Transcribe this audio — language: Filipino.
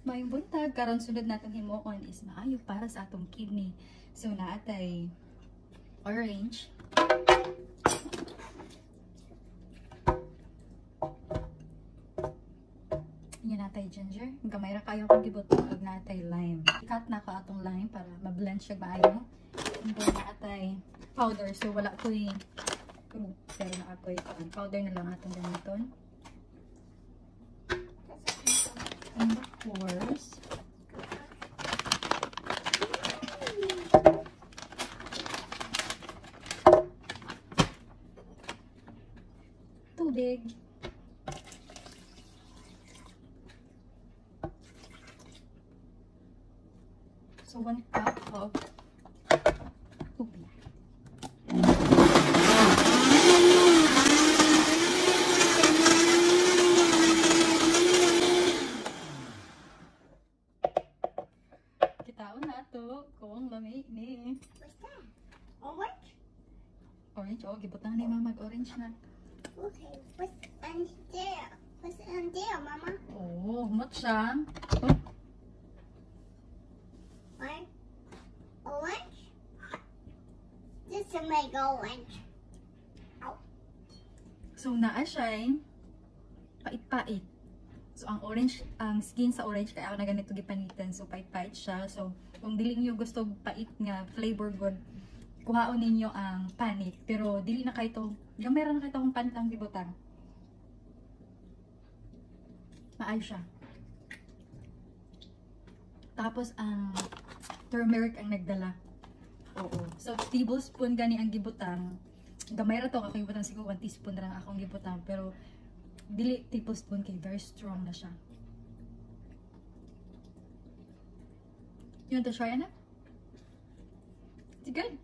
Mayong buntag, karon sunod natong himuon is maayo para sa atong kidney. So naatay orange. Yan natay ginger. Gamay ra kayo kung gibuto ug natay lime. Cut na ko atong lime para ma-blend siya maayo. And then natay powder. So wala ko'y pero na ako'y powder na lang atong gamiton. And of course, tubig. So 1 cup of tubig. Kitaon na to kung lami ni. What's that? Orange? Orange, oh, gibutang ni mama orange na. Okay, what's in there? What's in there, Mama? Oh, humot siya. Oh, What? Orange? This is make orange. so naa siya pait-pait. So ang orange, ang skin sa orange kaya ako na ganito gipanitan. So pait-pait siya. So kung dili niyo gusto pait nga flavor good, kuhaon ninyo ang panit. Pero dili na kayo to, gamay ra na kayo kung panit ang gibutang. Maayo siya. Tapos ang turmeric ang nagdala. Oo. So tablespoon gani ang gibutang. Gamay ra to ako gibutang siguro 1 teaspoon ra ang akong gibutang pero dili tablespoon kay very strong na siya. You want to try na? It's good.